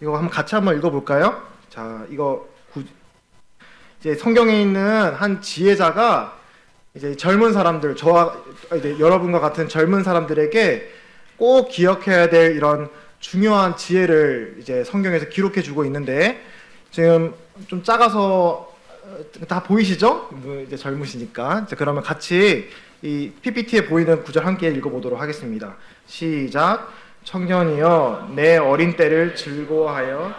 이거 한번 같이 한번 읽어볼까요? 자, 이제 성경에 있는 한 지혜자가 이제 젊은 사람들, 저와 이제 여러분과 같은 젊은 사람들에게 꼭 기억해야 될 이런 중요한 지혜를 이제 성경에서 기록해주고 있는데, 지금 좀 작아서 다 보이시죠? 이제 젊으시니까. 자, 그러면 같이 이 PPT에 보이는 구절 함께 읽어보도록 하겠습니다. 시작. 청년이여, 내 어린 때를 즐거워하여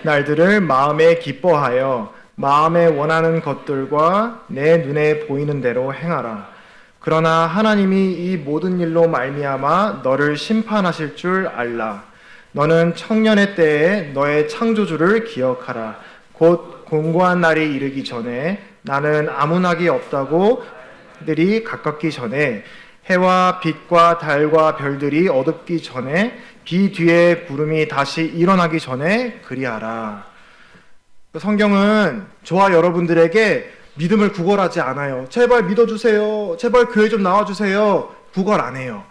날들을 마음에 기뻐하여 마음에 원하는 것들과 내 눈에 보이는 대로 행하라. 그러나 하나님이 이 모든 일로 말미암아 너를 심판하실 줄 알라. 너는 청년의 때에 너의 창조주를 기억하라. 곧 공고한 날이 이르기 전에, 나는 아무나기 없다고 들이 가깝기 전에, 해와 빛과 달과 별들이 어둡기 전에, 비 뒤에 구름이 다시 일어나기 전에 그리하라. 성경은 저와 여러분들에게 믿음을 구걸하지 않아요. 제발 믿어주세요. 제발 교회 좀 나와주세요. 구걸 안 해요.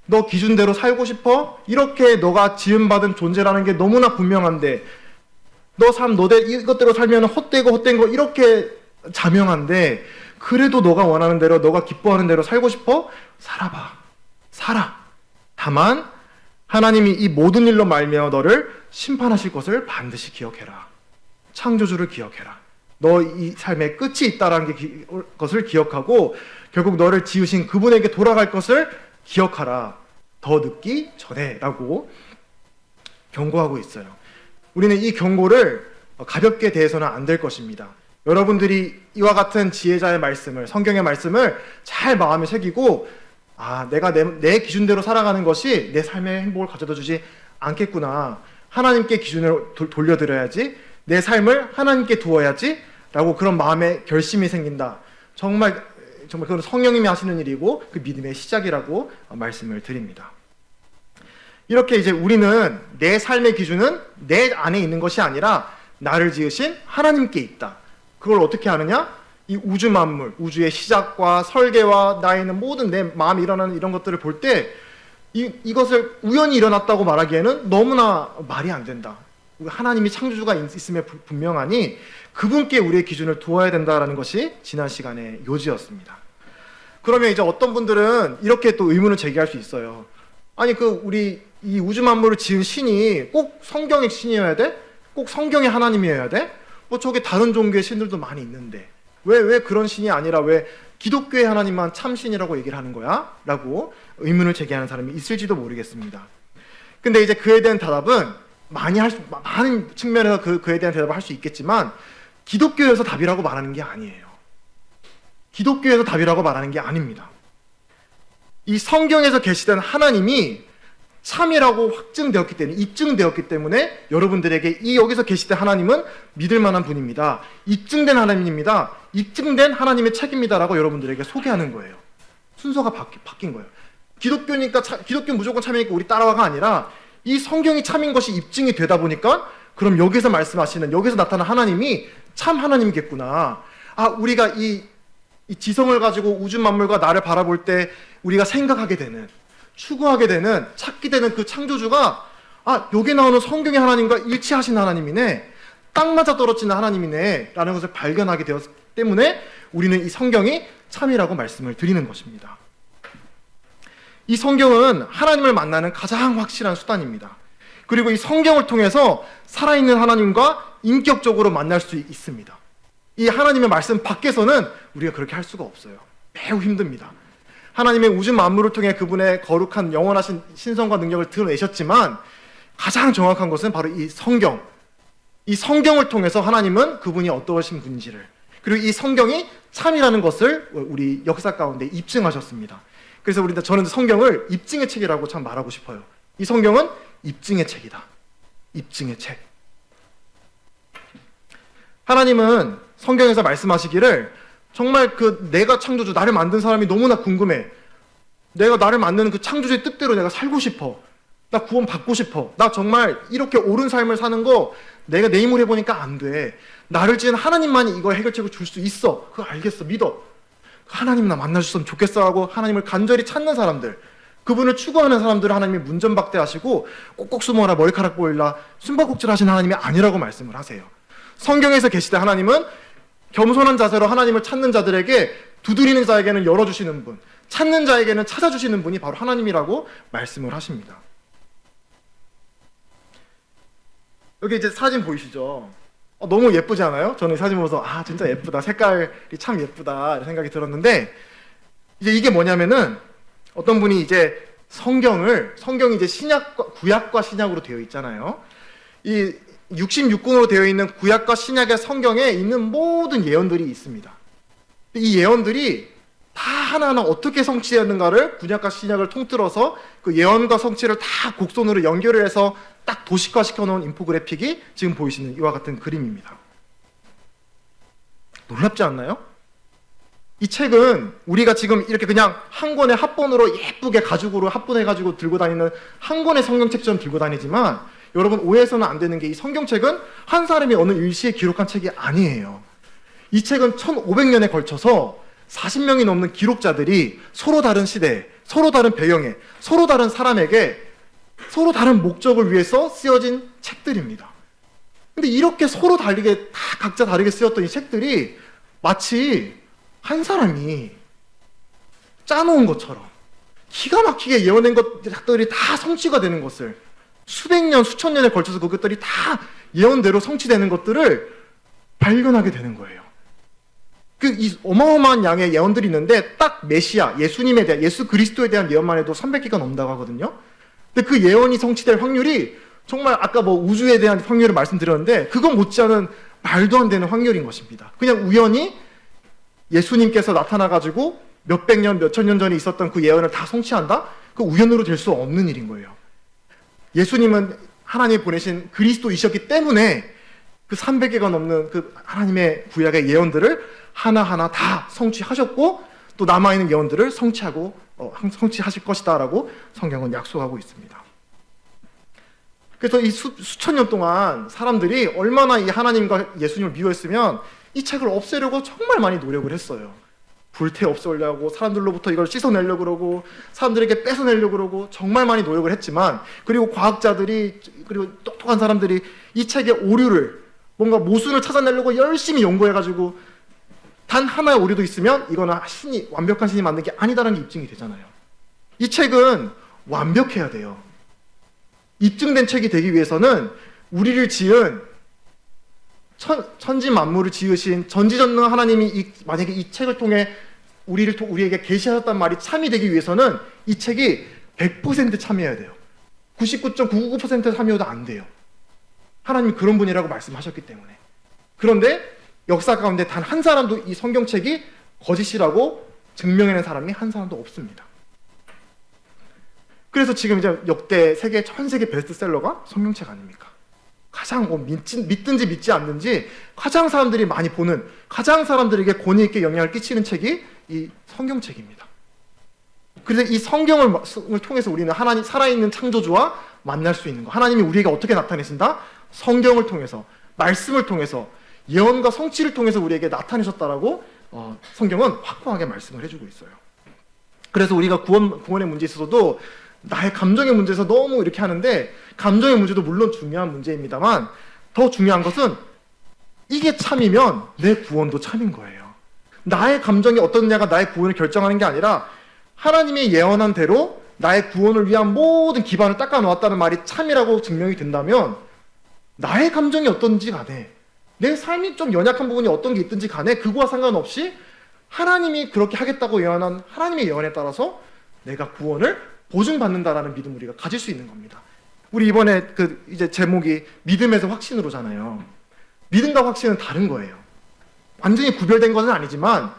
너 기준대로 살고 싶어? 이렇게 너가 지음받은 존재라는 게 너무나 분명한데, 너 삶 이것대로 살면 헛된 거 이렇게 자명한데, 그래도 너가 원하는 대로, 너가 기뻐하는 대로 살고 싶어? 살아봐. 살아. 다만 하나님이 이 모든 일로 말미암아 너를 심판하실 것을 반드시 기억해라. 창조주를 기억해라. 너 이 삶에 끝이 있다라는 것을 기억하고, 결국 너를 지으신 그분에게 돌아갈 것을 기억하라. 더 늦기 전에 라고 경고하고 있어요. 우리는 이 경고를 가볍게 대해서는 안 될 것입니다. 여러분들이 이와 같은 지혜자의 말씀을, 성경의 말씀을 잘 마음에 새기고, 내가 내 기준대로 살아가는 것이 내 삶의 행복을 가져다 주지 않겠구나. 하나님께 기준을 돌려드려야지. 내 삶을 하나님께 두어야지. 라고 그런 마음의 결심이 생긴다. 정말 그건 성령님이 하시는 일이고 그 믿음의 시작이라고 말씀을 드립니다. 이렇게 이제 우리는 내 삶의 기준은 내 안에 있는 것이 아니라 나를 지으신 하나님께 있다. 그걸 어떻게 아느냐? 이 우주 만물, 우주의 시작과 설계와 나에 있는 모든 내 마음에 일어나는 이런 것들을 볼 때 이것을 우연히 일어났다고 말하기에는 너무나 말이 안 된다. 하나님이 창조주가 있음에 분명하니 그분께 우리의 기준을 두어야 된다라는 것이 지난 시간의 요지였습니다. 그러면 이제 어떤 분들은 이렇게 또 의문을 제기할 수 있어요. 아니 우리 이 우주 만물을 지은 신이 꼭 성경의 신이어야 돼? 꼭 성경의 하나님이어야 돼? 저게 다른 종교의 신들도 많이 있는데 왜 그런 신이 아니라 왜 기독교의 하나님만 참신이라고 얘기를 하는 거야? 라고 의문을 제기하는 사람이 있을지도 모르겠습니다. 근데 이제 그에 대한 대답은 많은 측면에서 그에 대한 대답을 할 수 있겠지만, 기독교에서 답이라고 말하는 게 아니에요. 기독교에서 답이라고 말하는 게 아닙니다. 이 성경에서 계시된 하나님이 참이라고 확증되었기 때문에, 입증되었기 때문에 여러분들에게 이 여기서 계시된 하나님은 믿을 만한 분입니다. 입증된 하나님입니다. 입증된 하나님의 책입니다라고 여러분들에게 소개하는 거예요. 순서가 바뀐 거예요. 기독교니까 기독교 무조건 참이니까 우리 따라와가 아니라 이 성경이 참인 것이 입증이 되다 보니까, 그럼 여기서 말씀하시는, 여기서 나타난 하나님이 참 하나님이겠구나. 우리가 이 지성을 가지고 우주 만물과 나를 바라볼 때 우리가 생각하게 되는, 추구하게 되는, 찾게 되는 그 창조주가 여기 나오는 성경의 하나님과 일치하신 하나님이네, 딱 맞아 떨어지는 하나님이네 라는 것을 발견하게 되었기 때문에 우리는 이 성경이 참이라고 말씀을 드리는 것입니다. 이 성경은 하나님을 만나는 가장 확실한 수단입니다. 그리고 이 성경을 통해서 살아있는 하나님과 인격적으로 만날 수 있습니다. 이 하나님의 말씀 밖에서는 우리가 그렇게 할 수가 없어요. 매우 힘듭니다. 하나님의 우주 만물을 통해 그분의 거룩한 영원하신 신성과 능력을 드러내셨지만, 가장 정확한 것은 바로 이 성경. 이 성경을 통해서 하나님은 그분이 어떠신 분인지를, 그리고 이 성경이 참이라는 것을 우리 역사 가운데 입증하셨습니다. 그래서 저는 성경을 입증의 책이라고 참 말하고 싶어요. 이 성경은 입증의 책이다. 입증의 책. 하나님은 성경에서 말씀하시기를, 정말 내가 창조주, 나를 만든 사람이 너무나 궁금해. 나를 만드는 그 창조주의 뜻대로 내가 살고 싶어. 나 구원 받고 싶어. 나 정말 이렇게 옳은 삶을 사는 거 내가 내 힘으로 해보니까 안 돼. 나를 지은 하나님만이 이거 해결책을 줄 수 있어. 그거 알겠어. 믿어. 하나님 나 만나줬으면 좋겠어 하고 하나님을 간절히 찾는 사람들, 그분을 추구하는 사람들을 하나님이 문전박대하시고 꼭꼭 숨어라, 머리카락 보일라, 숨바꼭질 하시는 하나님이 아니라고 말씀을 하세요. 성경에서 계시되 하나님은 겸손한 자세로 하나님을 찾는 자들에게 두드리는 자에게는 열어주시는 분, 찾는 자에게는 찾아주시는 분이 바로 하나님이라고 말씀을 하십니다. 여기 이제 사진 보이시죠? 너무 예쁘지 않아요? 저는 이 사진 보면서 진짜 예쁘다, 색깔이 참 예쁘다 이런 생각이 들었는데, 이제 이게 뭐냐면은 어떤 분이 이제 성경이 이제 구약과 신약으로 되어 있잖아요. 이 66권으로 되어 있는 구약과 신약의 성경에 있는 모든 예언들이 있습니다. 이 예언들이 다 하나하나 어떻게 성취되었는가를 구약과 신약을 통틀어서 그 예언과 성취를 다 곡선으로 연결을 해서 딱 도식화시켜 놓은 인포그래픽이 지금 보이시는 이와 같은 그림입니다. 놀랍지 않나요? 이 책은 우리가 지금 이렇게 그냥 한 권의 합본으로 예쁘게 가죽으로 합본해가지고 들고 다니는 한 권의 성경책처럼 들고 다니지만, 여러분 오해해서는 안 되는 게, 이 성경책은 한 사람이 어느 일시에 기록한 책이 아니에요. 이 책은 1500년에 걸쳐서 40명이 넘는 기록자들이 서로 다른 시대에, 서로 다른 배경에, 서로 다른 사람에게, 서로 다른 목적을 위해서 쓰여진 책들입니다. 근데 이렇게 서로 다르게, 다 각자 다르게 쓰였던 이 책들이 마치 한 사람이 짜놓은 것처럼 기가 막히게 예언한 것들이 다 성취가 되는 것을, 수백 년, 수천 년에 걸쳐서 그것들이 다 예언대로 성취되는 것들을 발견하게 되는 거예요. 이 어마어마한 양의 예언들이 있는데, 딱 메시아, 예수님에 대한, 예수 그리스도에 대한 예언만 해도 300개가 넘다고 하거든요. 근데 그 예언이 성취될 확률이 정말, 아까 우주에 대한 확률을 말씀드렸는데, 그건 못지않은 말도 안 되는 확률인 것입니다. 그냥 우연히 예수님께서 나타나가지고 몇백 년, 몇천 년 전에 있었던 그 예언을 다 성취한다? 그 우연으로 될 수 없는 일인 거예요. 예수님은 하나님이 보내신 그리스도이셨기 때문에 그 300개가 넘는 그 하나님의 구약의 예언들을 하나하나 다 성취하셨고, 또 남아있는 예언들을 성취하실 것이다 라고 성경은 약속하고 있습니다. 그래서 이 수천 년 동안 사람들이 얼마나 이 하나님과 예수님을 미워했으면 이 책을 없애려고 정말 많이 노력을 했어요. 불태 없애려고, 사람들로부터 이걸 씻어내려고 그러고, 사람들에게 뺏어내려고 그러고, 정말 많이 노력을 했지만, 그리고 과학자들이, 그리고 똑똑한 사람들이 이 책의 오류를, 뭔가 모순을 찾아내려고 열심히 연구해가지고 단 하나의 오류도 있으면 이거는 완벽한 신이 만든 게 아니다라는 게 입증이 되잖아요. 이 책은 완벽해야 돼요. 입증된 책이 되기 위해서는 우리를 지은 천지 만물을 지으신 전지전능 하나님이 만약에 이 책을 통해 우리에게 계시하셨단 말이 참이 되기 위해서는 이 책이 100% 참여해야 돼요. 99.999% 참여도 안 돼요. 하나님이 그런 분이라고 말씀하셨기 때문에. 그런데 역사 가운데 단 한 사람도 이 성경책이 거짓이라고 증명해낸 사람이 한 사람도 없습니다. 그래서 지금 이제 역대 전 세계 베스트셀러가 성경책 아닙니까? 가장 믿든지 믿지 않는지 가장 사람들이 많이 보는, 가장 사람들에게 권위 있게 영향을 끼치는 책이 이 성경책입니다. 그래서 이 성경을 통해서 우리는 하나님, 살아있는 창조주와 만날 수 있는 거, 하나님이 우리에게 어떻게 나타내신다? 성경을 통해서, 말씀을 통해서, 예언과 성취를 통해서 우리에게 나타내셨다라고 성경은 확고하게 말씀을 해주고 있어요. 그래서 우리가 구원의 문제에 있어서도 나의 감정의 문제에서 너무 이렇게 하는데, 감정의 문제도 물론 중요한 문제입니다만 더 중요한 것은 이게 참이면 내 구원도 참인 거예요. 나의 감정이 어떻냐가 나의 구원을 결정하는 게 아니라 하나님이 예언한 대로 나의 구원을 위한 모든 기반을 닦아 놓았다는 말이 참이라고 증명이 된다면, 나의 감정이 어떤지 간에, 내 삶이 좀 연약한 부분이 어떤 게 있든지 간에 그거와 상관없이 하나님이 그렇게 하겠다고 예언한 하나님의 예언에 따라서 내가 구원을 보증받는다라는 믿음을 우리가 가질 수 있는 겁니다. 우리 이번에 이제 제목이 믿음에서 확신으로잖아요. 믿음과 확신은 다른 거예요. 완전히 구별된 것은 아니지만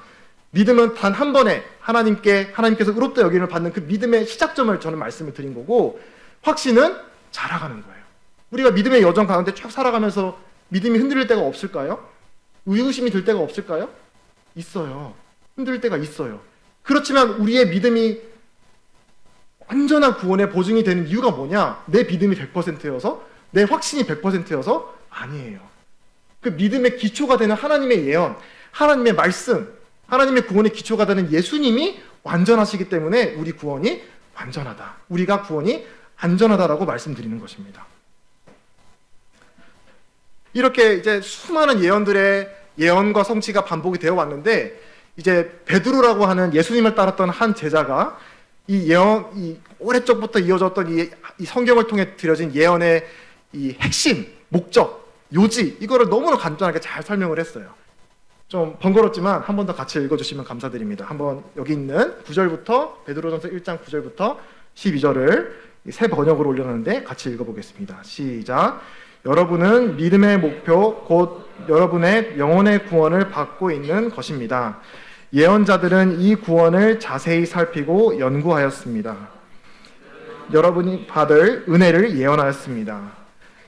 믿음은 단 한 번에 하나님께서 의롭다 여김을 받는 그 믿음의 시작점을 저는 말씀을 드린 거고, 확신은 자라가는 거예요. 우리가 믿음의 여정 가운데 쭉 살아가면서 믿음이 흔들릴 때가 없을까요? 의구심이 들 때가 없을까요? 있어요. 흔들릴 때가 있어요. 그렇지만 우리의 믿음이 완전한 구원의 보증이 되는 이유가 뭐냐? 내 믿음이 100%여서, 내 확신이 100%여서 아니에요. 그 믿음의 기초가 되는 하나님의 예언, 하나님의 말씀, 하나님의 구원의 기초가 되는 예수님이 완전하시기 때문에 우리 구원이 완전하다. 우리가 구원이 안전하다라고 말씀드리는 것입니다. 이렇게 이제 수많은 예언들의 예언과 성취가 반복이 되어 왔는데, 이제 베드로라고 하는 예수님을 따랐던 한 제자가 이 예언, 이 오래적부터 이어졌던 이 성경을 통해 드려진 예언의 이 핵심, 목적, 요지, 이거를 너무나 간단하게 잘 설명을 했어요. 좀 번거롭지만 한 번 더 같이 읽어주시면 감사드립니다. 한번 여기 있는 9절부터, 베드로전서 1장 9절부터 12절을 새 번역으로 올려놨는데 같이 읽어보겠습니다. 시작. 여러분은 믿음의 목표, 곧 여러분의 영혼의 구원을 받고 있는 것입니다. 예언자들은 이 구원을 자세히 살피고 연구하였습니다. 여러분이 받을 은혜를 예언하였습니다.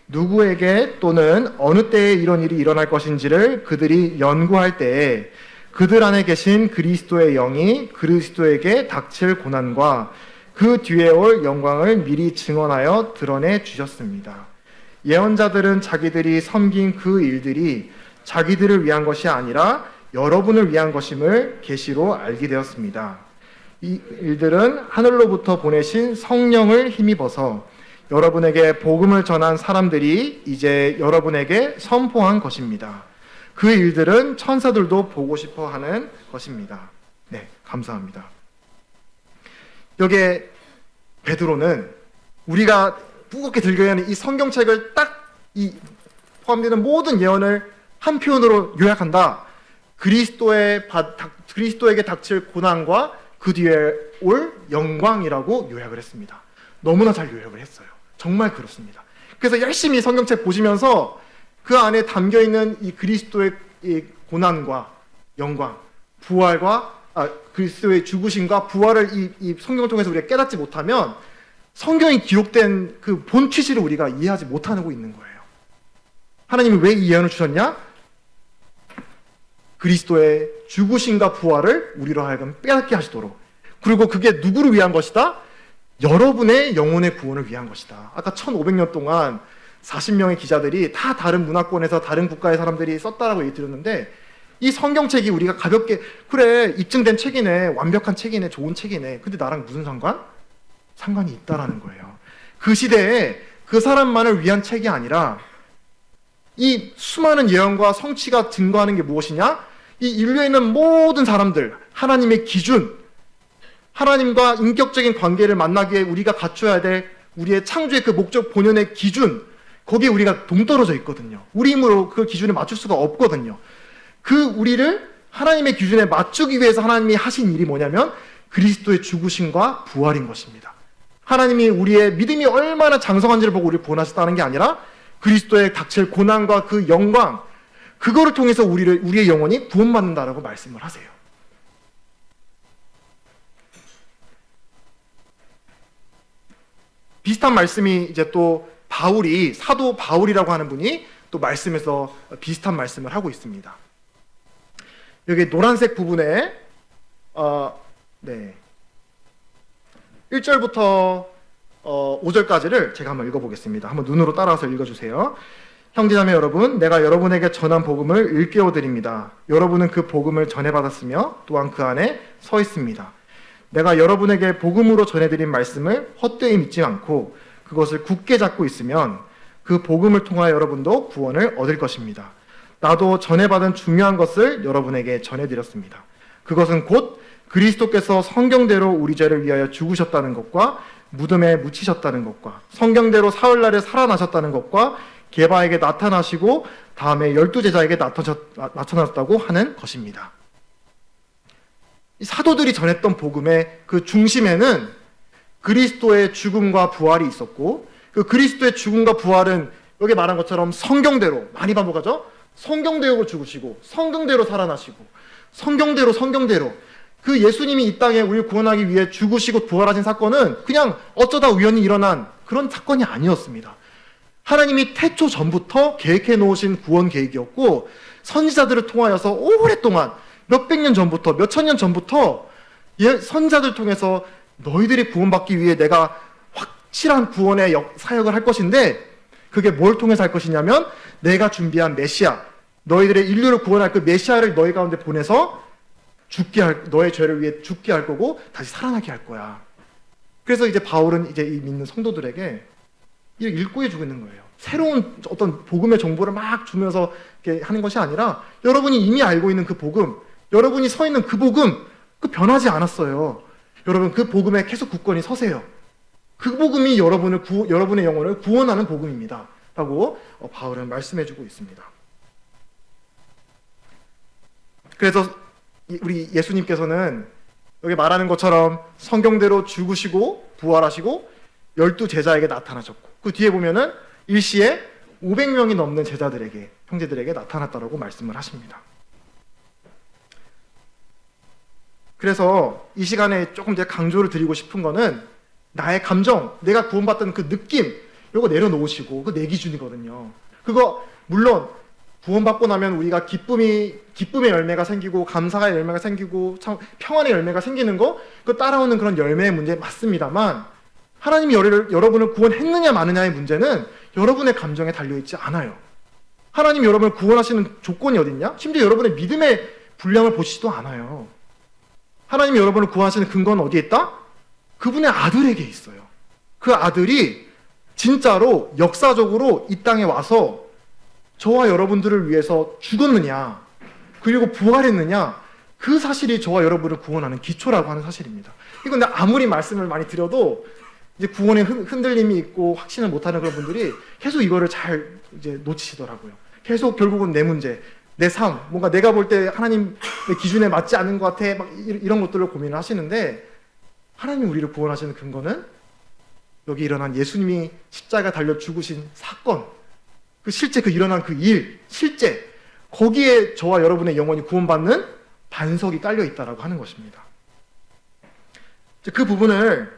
누구에게 또는 어느 때에 이런 일이 일어날 것인지를 그들이 연구할 때에 그들 안에 계신 그리스도의 영이 그리스도에게 닥칠 고난과 그 뒤에 올 영광을 미리 증언하여 드러내 주셨습니다. 예언자들은 자기들이 섬긴 그 일들이 자기들을 위한 것이 아니라 여러분을 위한 것임을 계시로 알게 되었습니다. 이 일들은 하늘로부터 보내신 성령을 힘입어서 여러분에게 복음을 전한 사람들이 이제 여러분에게 선포한 것입니다. 그 일들은 천사들도 보고 싶어 하는 것입니다. 네, 감사합니다. 여기에 베드로는 우리가 무겁게 들겨야 하는 이 성경책을 딱 이 포함되는 모든 예언을 한 표현으로 요약한다. 그리스도에게 닥칠 고난과 그 뒤에 올 영광이라고 요약을 했습니다. 너무나 잘 요약을 했어요. 정말 그렇습니다. 그래서 열심히 성경책 보시면서 그 안에 담겨있는 이 그리스도의 이 고난과 영광, 부활과 그리스도의 죽으심과 부활을 이 성경을 통해서 우리가 깨닫지 못하면 성경이 기록된 그 본 취지를 우리가 이해하지 못하고 있는 거예요. 하나님이 왜 이 예언을 주셨냐? 그리스도의 죽으심과 부활을 우리로 하여금 빼앗게 하시도록. 그리고 그게 누구를 위한 것이다? 여러분의 영혼의 구원을 위한 것이다. 아까 1500년 동안 40명의 기자들이 다 다른 문화권에서 다른 국가의 사람들이 썼다라고 얘기 드렸는데, 이 성경책이 우리가 가볍게 그래 입증된 책이네, 완벽한 책이네, 좋은 책이네, 근데 나랑 무슨 상관? 상관이 있다라는 거예요. 그 시대에 그 사람만을 위한 책이 아니라 이 수많은 예언과 성취가 증거하는 게 무엇이냐? 이 인류에 있는 모든 사람들, 하나님의 기준, 하나님과 인격적인 관계를 만나기 위해 우리가 갖춰야 될 우리의 창조의 그 목적 본연의 기준, 거기에 우리가 동떨어져 있거든요. 우리 힘으로 그 기준에 맞출 수가 없거든요. 그 우리를 하나님의 기준에 맞추기 위해서 하나님이 하신 일이 뭐냐면 그리스도의 죽으심과 부활인 것입니다. 하나님이 우리의 믿음이 얼마나 장성한지를 보고 우리를 구원하셨다는 게 아니라 그리스도의 닥칠 고난과 그 영광, 그거를 통해서 우리의 영혼이 구원받는다라고 말씀을 하세요. 비슷한 말씀이 이제 또 사도 바울이라고 하는 분이 또 말씀에서 비슷한 말씀을 하고 있습니다. 여기 노란색 부분에 1절부터 5절까지를 제가 한번 읽어보겠습니다. 한번 눈으로 따라서 읽어주세요. 형제자매 여러분, 내가 여러분에게 전한 복음을 일깨워 드립니다. 여러분은 그 복음을 전해받았으며 또한 그 안에 서 있습니다. 내가 여러분에게 복음으로 전해드린 말씀을 헛되이 믿지 않고 그것을 굳게 잡고 있으면 그 복음을 통하여 여러분도 구원을 얻을 것입니다. 나도 전해받은 중요한 것을 여러분에게 전해드렸습니다. 그것은 곧 그리스도께서 성경대로 우리 죄를 위하여 죽으셨다는 것과 무덤에 묻히셨다는 것과 성경대로 사흘날에 살아나셨다는 것과 게바에게 나타나시고 다음에 12제자에게 나타났다고 하는 것입니다. 이 사도들이 전했던 복음의 그 중심에는 그리스도의 죽음과 부활이 있었고, 그 그리스도의 죽음과 부활은 여기 말한 것처럼 성경대로, 많이 반복하죠? 성경대로 죽으시고 성경대로 살아나시고 성경대로 그 예수님이 이 땅에 우리를 구원하기 위해 죽으시고 부활하신 사건은 그냥 어쩌다 우연히 일어난 그런 사건이 아니었습니다. 하나님이 태초 전부터 계획해 놓으신 구원 계획이었고, 선지자들을 통하여서 오랫동안 몇백 년 전부터, 몇천 년 전부터 선지자들 통해서 너희들이 구원받기 위해 내가 확실한 구원의 사역을 할 것인데, 그게 뭘 통해서 할 것이냐면 내가 준비한 메시아, 너희들의 인류를 구원할 그 메시아를 너희 가운데 보내서 너의 죄를 위해 죽게 할 거고 다시 살아나게 할 거야. 그래서 이제 바울은 이제 이 믿는 성도들에게 이렇게 일구해 주고 있는 거예요. 새로운 어떤 복음의 정보를 막 주면서 이렇게 하는 것이 아니라 여러분이 이미 알고 있는 그 복음, 여러분이 서 있는 그 복음, 그 변하지 않았어요. 여러분 그 복음에 계속 굳건히 서세요. 그 복음이 여러분의 영혼을 구원하는 복음입니다. 라고 바울은 말씀해주고 있습니다. 그래서 우리 예수님께서는 여기 말하는 것처럼 성경대로 죽으시고 부활하시고 12제자에게 나타나셨고 그 뒤에 보면은 일시에 500명이 넘는 제자들에게 형제들에게 나타났다라고 말씀을 하십니다. 그래서 이 시간에 조금 더 강조를 드리고 싶은 거는 나의 감정, 내가 구원받던 그 느낌 이거 내려놓으시고 그 내 기준이거든요. 그거 물론 구원받고 나면 우리가 기쁨의 열매가 생기고 감사의 열매가 생기고 참 평안의 열매가 생기는 거 그 따라오는 그런 열매의 문제 맞습니다만 하나님이 여러분을 구원했느냐 마느냐의 문제는 여러분의 감정에 달려있지 않아요. 하나님이 여러분을 구원하시는 조건이 어딨냐? 심지어 여러분의 믿음의 분량을 보시지도 않아요. 하나님이 여러분을 구원하시는 근거는 어디에 있다? 그분의 아들에게 있어요. 그 아들이 진짜로 역사적으로 이 땅에 와서 저와 여러분들을 위해서 죽었느냐 그리고 부활했느냐 그 사실이 저와 여러분을 구원하는 기초라고 하는 사실입니다. 이건 아무리 말씀을 많이 드려도 이제 구원에 흔들림이 있고 확신을 못하는 그런 분들이 계속 이거를 잘 이제 놓치시더라고요. 계속 결국은 내 문제, 내 삶, 뭔가 내가 볼 때 하나님의 기준에 맞지 않는 것 같아 막 이런 것들을 고민을 하시는데 하나님이 우리를 구원하시는 근거는 여기 일어난 예수님이 십자가 달려 죽으신 사건 그 실제 그 일어난 그 일, 실제 거기에 저와 여러분의 영혼이 구원받는 반석이 깔려 있다라고 하는 것입니다. 그 부분을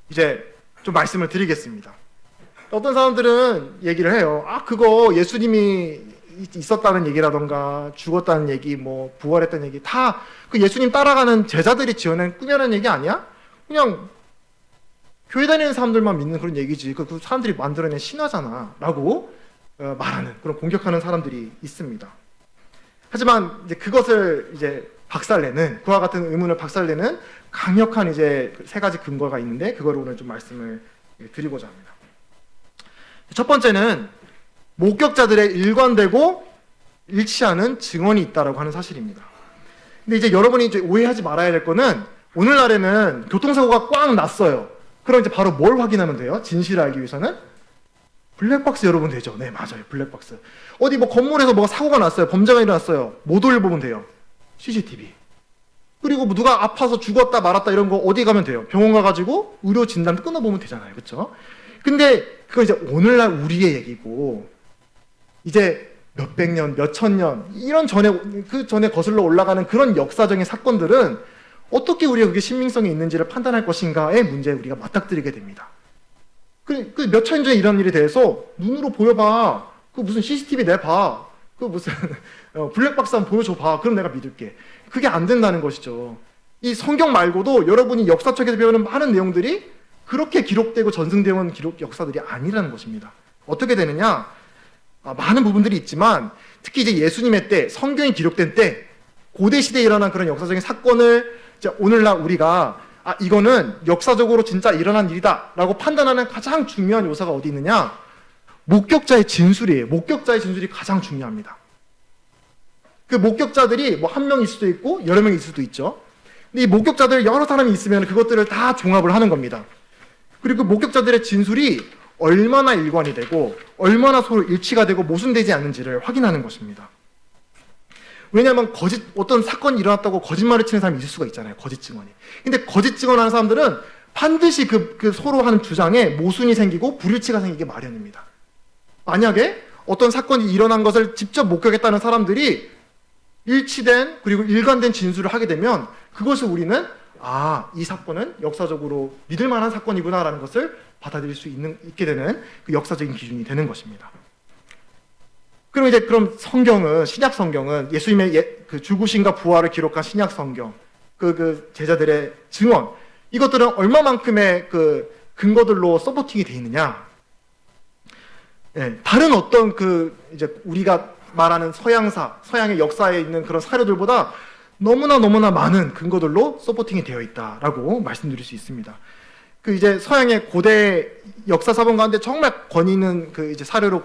이제 좀 말씀을 드리겠습니다. 어떤 사람들은 얘기를 해요. 그거 예수님이 있었다는 얘기라던가 죽었다는 얘기, 뭐 부활했다는 얘기 다 그 예수님 따라가는 제자들이 지어낸 꾸며낸 얘기 아니야? 그냥 교회 다니는 사람들만 믿는 그런 얘기지. 그 사람들이 만들어낸 신화잖아.라고 말하는 그런 공격하는 사람들이 있습니다. 하지만 이제 그것을 이제 박살내는 그와 같은 의문을 박살내는 강력한 이제 세 가지 근거가 있는데 그걸 오늘 좀 말씀을 드리고자 합니다. 첫 번째는 목격자들의 일관되고 일치하는 증언이 있다라고 하는 사실입니다. 근데 이제 여러분이 이제 오해하지 말아야 될 거는 오늘날에는 교통사고가 꽝 났어요. 그럼 이제 바로 뭘 확인하면 돼요? 진실을 알기 위해서는 블랙박스 열어보면 되죠. 네, 맞아요. 블랙박스. 어디 뭐 건물에서 뭐가 사고가 났어요. 범죄가 일어났어요. 뭐 돌려보면 돼요? CCTV. 그리고 뭐 누가 아파서 죽었다 말았다 이런 거 어디 가면 돼요? 병원 가가지고 의료 진단 끊어보면 되잖아요. 그렇죠? 근데 그거 이제 오늘날 우리의 얘기고 이제 몇백 년, 몇천 년 이런 그 전에 거슬러 올라가는 그런 역사적인 사건들은 어떻게 우리가 그게 신빙성이 있는지를 판단할 것인가의 문제에 우리가 맞닥뜨리게 됩니다. 그 몇천 년 전에 이런 일에 대해서 눈으로 보여봐. 그 무슨 CCTV 내봐. 그 무슨 블랙박스 한번 보여줘봐. 그럼 내가 믿을게. 그게 안 된다는 것이죠. 이 성경 말고도 여러분이 역사책에서 배우는 많은 내용들이 그렇게 기록되고 전승되어 온 역사들이 아니라는 것입니다. 어떻게 되느냐? 많은 부분들이 있지만 특히 이제 예수님의 때, 성경이 기록된 때 고대 시대에 일어난 그런 역사적인 사건을 이제 오늘날 우리가 이거는 역사적으로 진짜 일어난 일이다 라고 판단하는 가장 중요한 요소가 어디 있느냐? 목격자의 진술이에요. 목격자의 진술이 가장 중요합니다. 그 목격자들이 뭐 한 명일 수도 있고 여러 명일 수도 있죠. 근데 이 목격자들 여러 사람이 있으면 그것들을 다 종합을 하는 겁니다. 그리고 목격자들의 진술이 얼마나 일관이 되고 얼마나 서로 일치가 되고 모순되지 않는지를 확인하는 것입니다. 왜냐하면 어떤 사건이 일어났다고 거짓말을 치는 사람이 있을 수가 있잖아요. 거짓 증언이. 근데 거짓 증언하는 사람들은 반드시 그 서로 하는 주장에 모순이 생기고 불일치가 생기게 마련입니다. 만약에 어떤 사건이 일어난 것을 직접 목격했다는 사람들이 일치된 그리고 일관된 진술을 하게 되면 그것을 우리는 이 사건은 역사적으로 믿을 만한 사건이구나라는 것을 받아들일 수 있게 되는 그 역사적인 기준이 되는 것입니다. 그럼 성경은, 신약 성경은 예수님의 그 죽으심과 부활을 기록한 신약 성경, 그 제자들의 증언, 이것들은 얼마만큼의 그 근거들로 서포팅이 되어 있느냐? 다른 어떤 이제 우리가 말하는 서양의 역사에 있는 그런 사료들보다 너무나 많은 근거들로 서포팅이 되어 있다라고 말씀드릴 수 있습니다. 그 이제 서양의 고대 역사사본 가운데 정말 권위 있는 그 이제 사료로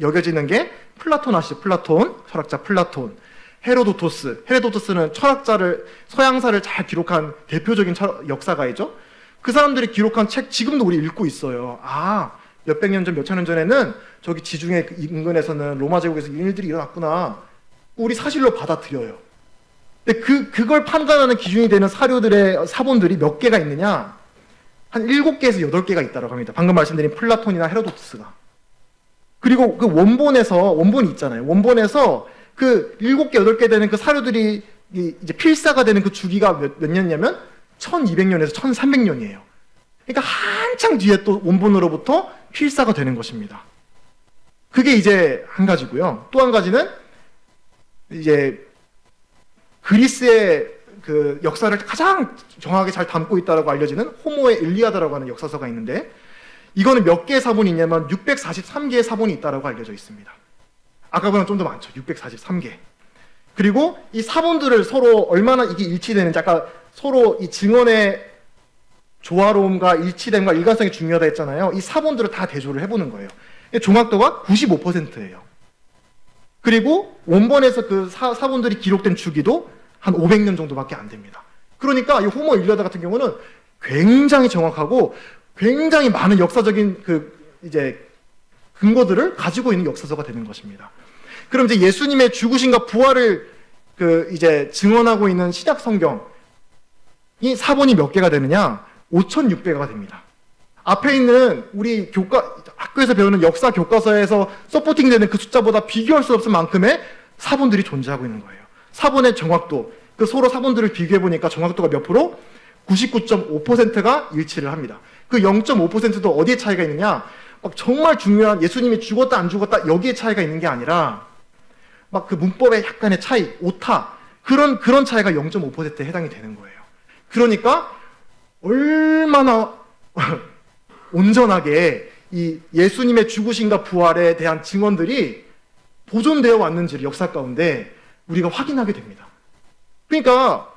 여겨지는 게 플라톤 아시죠? 플라톤, 철학자 플라톤. 헤로도토스는 철학자를 서양사를 잘 기록한 대표적인 역사가이죠. 그 사람들이 기록한 책 지금도 우리 읽고 있어요. 아, 몇백 년 전, 몇천 년 전에는 저기 지중해 인근에서는 로마 제국에서 이런 일들이 일어났구나. 우리 사실로 받아들여요. 근데 그걸 판단하는 기준이 되는 사본들이 몇 개가 있느냐? 한 7개에서 8개가 있다고 합니다. 방금 말씀드린 플라톤이나 헤로도토스가. 그리고 그 원본이 있잖아요. 원본에서 그 7개, 8개 되는 그 사료들이 이제 필사가 되는 그 주기가 몇 년이냐면 1200년에서 1300년이에요. 그러니까 한창 뒤에 또 원본으로부터 필사가 되는 것입니다. 그게 이제 한 가지고요. 또 한 가지는 이제 그리스의 그 역사를 가장 정확하게 잘 담고 있다고 알려지는 호모의 일리아다라고 하는 역사서가 있는데 이거는 몇 개의 사본이 있냐면 643개의 사본이 있다고 알려져 있습니다. 아까보다 좀 더 많죠. 643개. 그리고 이 사본들을 서로 얼마나 이게 일치되는지 아까 서로 이 증언의 조화로움과 일치됨과 일관성이 중요하다 했잖아요. 이 사본들을 다 대조를 해보는 거예요. 정확도가 95%예요. 그리고 원본에서 그 사본들이 기록된 주기도 한 500년 정도밖에 안 됩니다. 그러니까 이 호모 일리아다 같은 경우는 굉장히 정확하고 굉장히 많은 역사적인 이제 근거들을 가지고 있는 역사서가 되는 것입니다. 그럼 이제 예수님의 죽으심과 부활을 이제 증언하고 있는 신약 성경이 사본이 몇 개가 되느냐? 5,600개가 됩니다. 앞에 있는 우리 학교에서 배우는 역사 교과서에서 서포팅되는 그 숫자보다 비교할 수 없을 만큼의 사본들이 존재하고 있는 거예요. 사본의 정확도, 서로 사본들을 비교해 보니까 정확도가 몇 프로? 99.5%가 일치를 합니다. 그 0.5%도 어디에 차이가 있느냐? 막 정말 중요한 예수님이 죽었다 안 죽었다 여기에 차이가 있는 게 아니라 막 그 문법의 약간의 차이, 오타 그런 차이가 0.5%에 해당이 되는 거예요. 그러니까 얼마나 온전하게 이 예수님의 죽으심과 부활에 대한 증언들이 보존되어 왔는지를 역사 가운데 우리가 확인하게 됩니다. 그러니까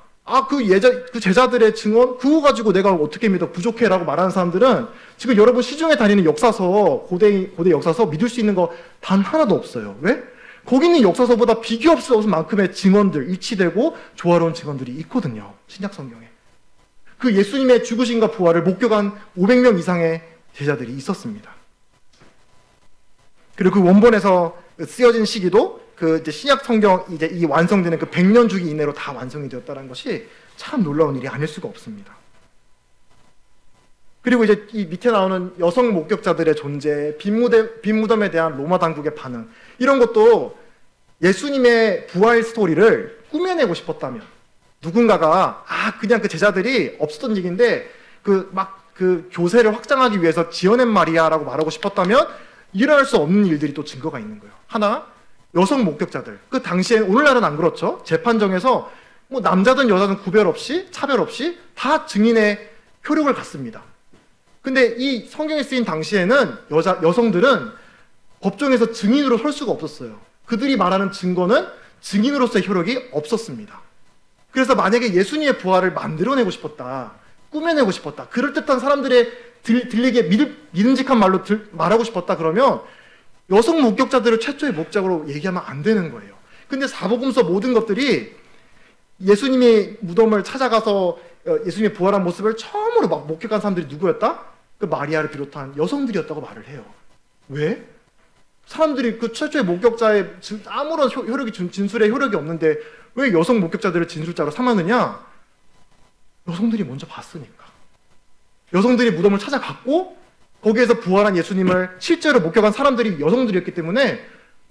그 제자들의 증언 그거 가지고 내가 어떻게 믿어 부족해라고 말하는 사람들은 지금 여러분 시중에 다니는 역사서 고대 역사서 믿을 수 있는 거 단 하나도 없어요. 왜? 거기 있는 역사서보다 비교 없을 만큼의 증언들 일치되고 조화로운 증언들이 있거든요. 신약 성경에. 그 예수님의 죽으심과 부활을 목격한 500명 이상의 제자들이 있었습니다. 그리고 그 원본에서 쓰여진 시기도 이제 신약 성경 이제 이 완성되는 그 100년 주기 이내로 다 완성이 되었다는 것이 참 놀라운 일이 아닐 수가 없습니다. 그리고 이제 이 밑에 나오는 여성 목격자들의 존재, 빈 무덤에 대한 로마 당국의 반응 이런 것도 예수님의 부활 스토리를 꾸며내고 싶었다면 누군가가 그냥 그 제자들이 없었던 얘기인데 그 교세를 확장하기 위해서 지어낸 말이야라고 말하고 싶었다면 일어날 수 없는 일들이 또 증거가 있는 거예요. 하나, 여성 목격자들. 그 당시엔 오늘날은 안 그렇죠. 재판정에서 뭐 남자든 여자든 구별 없이 차별 없이 다 증인의 효력을 갖습니다. 근데 이 성경에 쓰인 당시에는 여성들은 법정에서 증인으로 설 수가 없었어요. 그들이 말하는 증거는 증인으로서의 효력이 없었습니다. 그래서 만약에 예수님의 부활을 만들어내고 싶었다, 꾸며내고 싶었다, 그럴듯한 사람들의 들리게 믿음직한 말로 말하고 싶었다 그러면 여성 목격자들을 최초의 목적으로 얘기하면 안 되는 거예요. 근데 사복음서 모든 것들이 예수님이 무덤을 찾아가서 예수님의 부활한 모습을 처음으로 막 목격한 사람들이 누구였다? 그 마리아를 비롯한 여성들이었다고 말을 해요. 왜? 사람들이 그 최초의 목격자의 아무런 진술의 효력이 없는데 왜 여성 목격자들을 진술자로 삼았느냐? 여성들이 먼저 봤으니까. 여성들이 무덤을 찾아갔고 거기에서 부활한 예수님을 실제로 목격한 사람들이 여성들이었기 때문에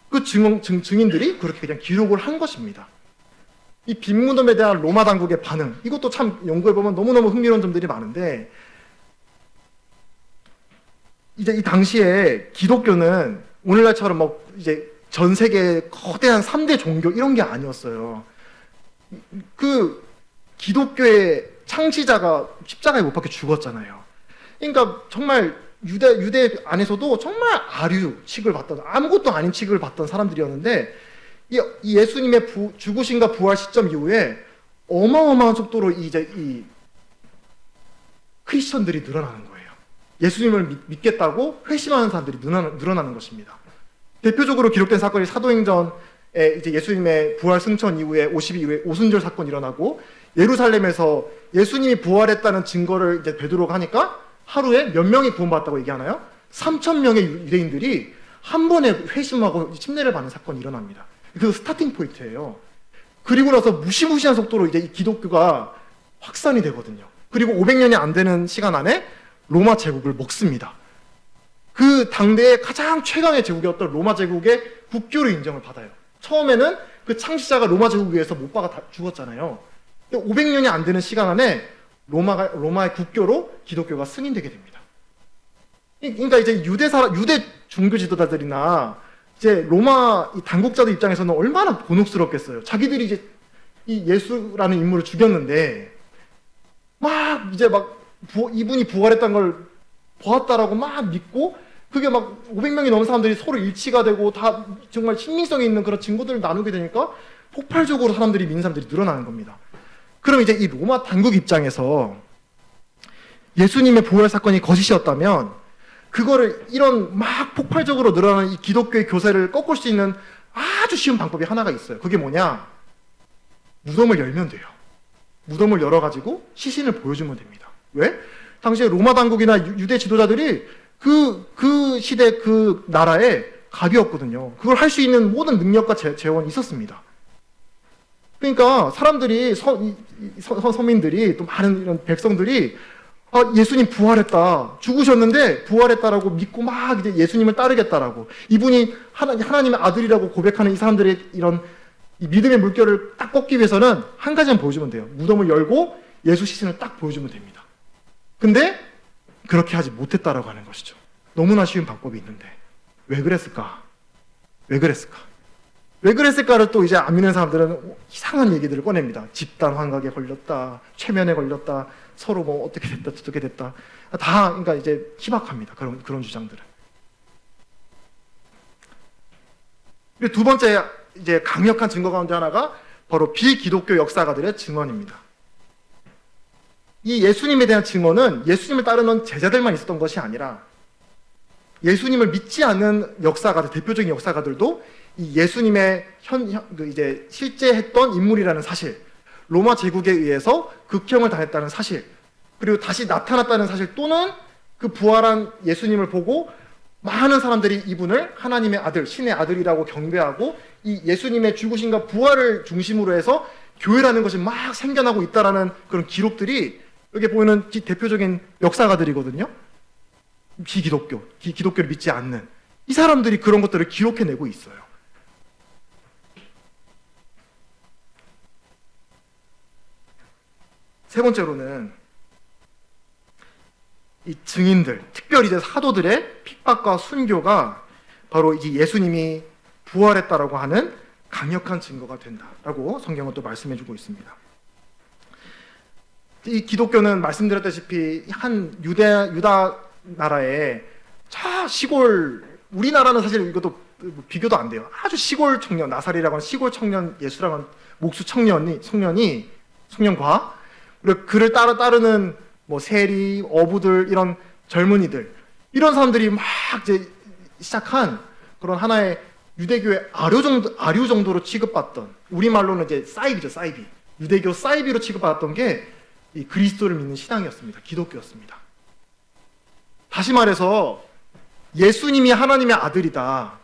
그 증인들이 그렇게 그냥 기록을 한 것입니다. 이 빈 무덤에 대한 로마 당국의 반응, 이것도 참 연구해보면 너무너무 흥미로운 점들이 많은데 이제 이 당시에 기독교는 오늘날처럼 뭐 이제 전 세계 거대한 3대 종교 이런 게 아니었어요. 그 기독교의 창시자가 십자가에 못 박혀 죽었잖아요. 그러니까 정말 유대 안에서도 정말 아류 취급을 받던 아무것도 아닌 취급을 받던 사람들이었는데 이 예수님의 죽으심과 부활 시점 이후에 어마어마한 속도로 이제 이 크리스천들이 늘어나는 거예요. 예수님을 믿겠다고 회심하는 사람들이 늘어나는 것입니다. 대표적으로 기록된 사건이 사도행전에 이제 예수님의 부활 승천 이후에 50일 이후에 오순절 사건이 일어나고 예루살렘에서 예수님이 부활했다는 증거를 이제 베드로가 하니까 하루에 몇 명이 구원받았다고 얘기하나요? 3,000명의 유대인들이 한 번에 회심하고 침례를 받는 사건이 일어납니다. 그 스타팅 포인트예요. 그리고 나서 무시무시한 속도로 이제 이 기독교가 확산이 되거든요. 그리고 500년이 안 되는 시간 안에 로마 제국을 먹습니다. 그 당대의 가장 최강의 제국이었던 로마 제국의 국교로 인정을 받아요. 처음에는 그 창시자가 로마 제국 위에서 못 박아 죽었잖아요. 500년이 안 되는 시간 안에 로마의 국교로 기독교가 승인되게 됩니다. 그러니까 이제 유대 종교 지도자들이나 이제 로마 당국자들 입장에서는 얼마나 곤혹스럽겠어요. 자기들이 이제 이 예수라는 인물을 죽였는데 이분이 부활했다는 걸 보았다라고 막 믿고 그게 막 500명이 넘는 사람들이 서로 일치가 되고 다 정말 신빙성이 있는 그런 증거들을 나누게 되니까 폭발적으로 믿는 사람들이 늘어나는 겁니다. 그럼 이제 이 로마 당국 입장에서 예수님의 부활 사건이 거짓이었다면 그거를 이런 막 폭발적으로 늘어나는 이 기독교의 교세를 꺾을 수 있는 아주 쉬운 방법이 하나가 있어요. 그게 뭐냐? 무덤을 열면 돼요. 무덤을 열어가지고 시신을 보여주면 됩니다. 왜? 당시에 로마 당국이나 유대 지도자들이 그 시대 그 나라에 갑이었거든요. 그걸 할 수 있는 모든 능력과 재원이 있었습니다. 그러니까 사람들이 서민들이 또 많은 이런 백성들이 예수님 부활했다, 죽으셨는데 부활했다라고 믿고 막 이제 예수님을 따르겠다라고, 이분이 하나님의 아들이라고 고백하는 이 사람들의 이런 이 믿음의 물결을 딱 꺾기 위해서는 한 가지만 보여주면 돼요. 무덤을 열고 예수 시신을 딱 보여주면 됩니다. 근데 그렇게 하지 못했다라고 하는 것이죠. 너무나 쉬운 방법이 있는데 왜 그랬을까? 왜 그랬을까를 또 이제 안 믿는 사람들은 이상한 얘기들을 꺼냅니다. 집단 환각에 걸렸다, 최면에 걸렸다, 서로 뭐 어떻게 됐다, 저렇게 됐다. 다 그러니까 이제 희박합니다. 그런 주장들은. 그리고 두 번째 이제 강력한 증거 가운데 하나가 바로 비기독교 역사가들의 증언입니다. 이 예수님에 대한 증언은 예수님을 따르는 제자들만 있었던 것이 아니라 예수님을 믿지 않는 역사가들, 대표적인 역사가들도 이 예수님의 이제 실제 했던 인물이라는 사실, 로마 제국에 의해서 극형을 당했다는 사실, 그리고 다시 나타났다는 사실, 또는 그 부활한 예수님을 보고 많은 사람들이 이분을 하나님의 아들, 신의 아들이라고 경배하고 이 예수님의 죽으심과 부활을 중심으로 해서 교회라는 것이 막 생겨나고 있다라는 그런 기록들이 여기 보이는 대표적인 역사가들이거든요. 기독교를 믿지 않는 이 사람들이 그런 것들을 기록해내고 있어요. 세 번째로는 이 증인들, 특별히 이제 사도들의 핍박과 순교가 바로 이제 예수님이 부활했다라고 하는 강력한 증거가 된다라고 성경은 또 말씀해주고 있습니다. 이 기독교는 말씀드렸다시피 한 유다 나라의 시골, 우리나라는 사실 이것도 비교도 안 돼요. 아주 시골 청년, 나사리라고 하는 시골 청년, 예수라고 하는 목수 청년과 그리고 그를 따르는 뭐 세리, 어부들, 이런 젊은이들, 이런 사람들이 막 이제 시작한 그런 하나의 유대교의 아류 정도로 취급받던, 우리말로는 이제 사이비죠, 사이비. 유대교 사이비로 취급받았던 게 이 그리스도를 믿는 신앙이었습니다. 기독교였습니다. 다시 말해서 예수님이 하나님의 아들이다,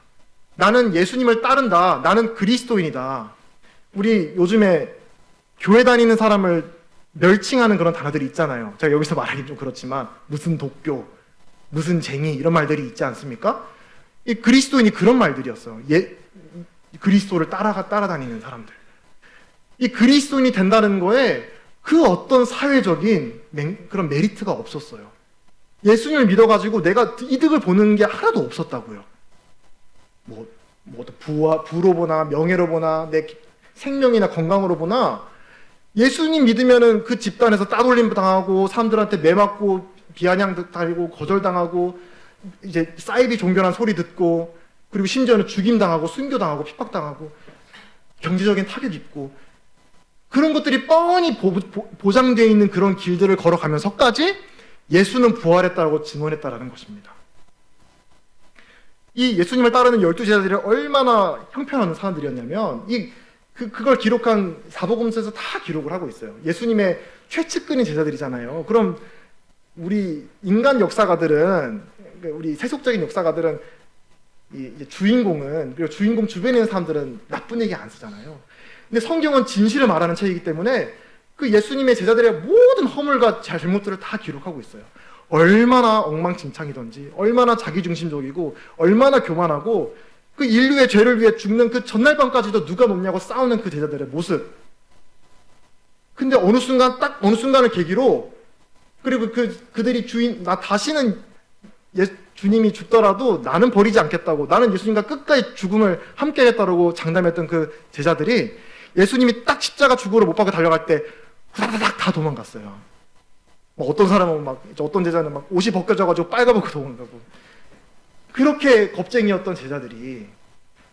나는 예수님을 따른다, 나는 그리스도인이다. 우리 요즘에 교회 다니는 사람을 멸칭하는 그런 단어들이 있잖아요. 제가 여기서 말하기 좀 그렇지만 무슨 독교, 무슨 쟁이, 이런 말들이 있지 않습니까? 이 그리스도인이 그런 말들이었어요. 그리스도를 따라다니는 사람들. 이 그리스도인이 된다는 거에 그 어떤 사회적인 그런 메리트가 없었어요. 예수님을 믿어가지고 내가 이득을 보는 게 하나도 없었다고요. 부로 보나 명예로 보나 내 생명이나 건강으로 보나, 예수님 믿으면은 그 집단에서 따돌림 당하고 사람들한테 매맞고 비아냥 당하고 거절당하고 이제 사이비 종교란 소리 듣고, 그리고 심지어는 죽임 당하고 순교당하고 핍박당하고 경제적인 타격 입고, 그런 것들이 뻔히 보장되어 있는 그런 길들을 걸어가면서까지 예수는 부활했다고 증언했다라는 것입니다. 이 예수님을 따르는 12제자들이 얼마나 형편없는 사람들이었냐면 그걸 기록한 사복음서에서 다 기록을 하고 있어요. 예수님의 최측근인 제자들이잖아요. 그럼 우리 인간 역사가들은, 우리 세속적인 역사가들은 이제 주인공은, 그리고 주인공 주변에 있는 사람들은 나쁜 얘기 안 쓰잖아요. 근데 성경은 진실을 말하는 책이기 때문에 그 예수님의 제자들의 모든 허물과 잘못들을 다 기록하고 있어요. 얼마나 엉망진창이던지, 얼마나 자기중심적이고, 얼마나 교만하고, 그 인류의 죄를 위해 죽는 그 전날 밤까지도 누가 높냐고 싸우는 그 제자들의 모습. 근데 어느 순간을 계기로, 그리고 그들이 나 다시는 주님이 죽더라도 나는 버리지 않겠다고, 나는 예수님과 끝까지 죽음을 함께 하겠다고 장담했던 그 제자들이 예수님이 딱 십자가 죽으러 못 박고 달려갈 때 후다다닥 다 도망갔어요. 어떤 사람은 어떤 제자는 옷이 벗겨져가지고 빨가벗고 도망가고, 그렇게 겁쟁이였던 제자들이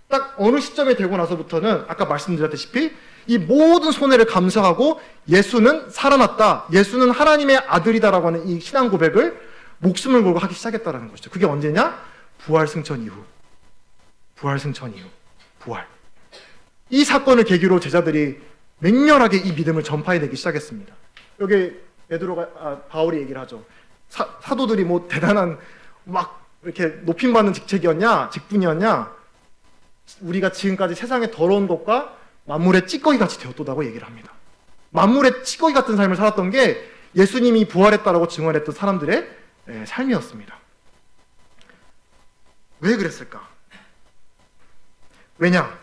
딱 어느 시점에 되고 나서부터는 아까 말씀드렸다시피 이 모든 손해를 감수하고 예수는 살아났다, 예수는 하나님의 아들이다라고 하는 이 신앙 고백을 목숨을 걸고 하기 시작했다라는 것이죠. 그게 언제냐? 부활승천 이후. 부활. 이 사건을 계기로 제자들이 맹렬하게 이 믿음을 전파해내기 시작했습니다. 여기 바울이 얘기를 하죠. 사도들이 뭐 대단한 이렇게 높임받는 직분이었냐? 우리가 지금까지 세상의 더러운 것과 만물의 찌꺼기 같이 되었다고 얘기를 합니다. 만물의 찌꺼기 같은 삶을 살았던 게 예수님이 부활했다라고 증언했던 사람들의 삶이었습니다. 왜 그랬을까? 왜냐?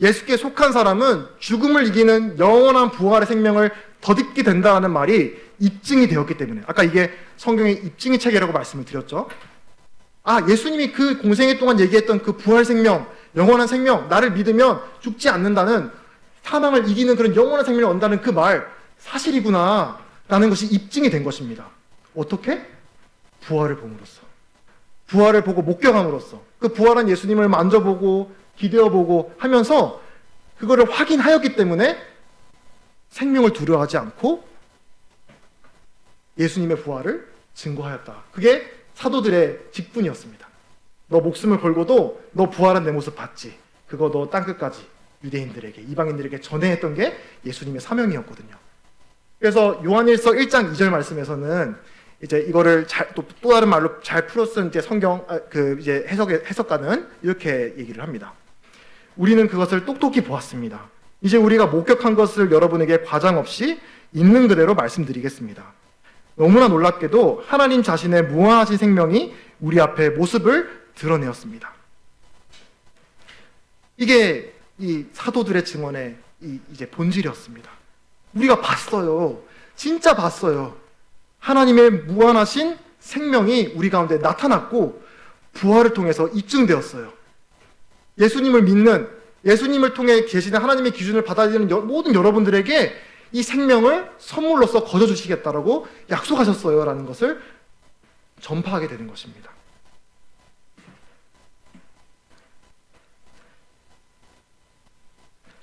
예수께 속한 사람은 죽음을 이기는 영원한 부활의 생명을 덧입게 된다는 말이 입증이 되었기 때문에, 아까 이게 성경의 입증의 체계라고 말씀을 드렸죠. 예수님이 그 공생애 동안 얘기했던 그 부활 생명, 영원한 생명, 나를 믿으면 죽지 않는다는, 사망을 이기는 그런 영원한 생명을 얻는다는 그 말 사실이구나 라는 것이 입증이 된 것입니다. 어떻게? 부활을 봄으로써, 부활을 보고 목격함으로써, 그 부활한 예수님을 만져보고 기대어보고 하면서 그거를 확인하였기 때문에 생명을 두려워하지 않고 예수님의 부활을 증거하였다. 그게 사도들의 직분이었습니다. 너 목숨을 걸고도 너 부활한 내 모습 봤지? 그거 너 땅끝까지 유대인들에게, 이방인들에게 전해했던 게 예수님의 사명이었거든요. 그래서 요한일서 1장 2절 말씀에서는 이제 이거를 또 다른 말로 잘 풀어쓴 이제 성경 이제 해석가는 이렇게 얘기를 합니다. 우리는 그것을 똑똑히 보았습니다. 이제 우리가 목격한 것을 여러분에게 과장 없이 있는 그대로 말씀드리겠습니다. 너무나 놀랍게도 하나님 자신의 무한하신 생명이 우리 앞에 모습을 드러내었습니다. 이게 이 사도들의 증언의 이제 본질이었습니다. 우리가 봤어요. 진짜 봤어요. 하나님의 무한하신 생명이 우리 가운데 나타났고 부활을 통해서 입증되었어요. 예수님을 믿는, 예수님을 통해 계시는 하나님의 기준을 받아들이는 모든 여러분들에게 이 생명을 선물로서 거저주시겠다라고 약속하셨어요 라는 것을 전파하게 되는 것입니다.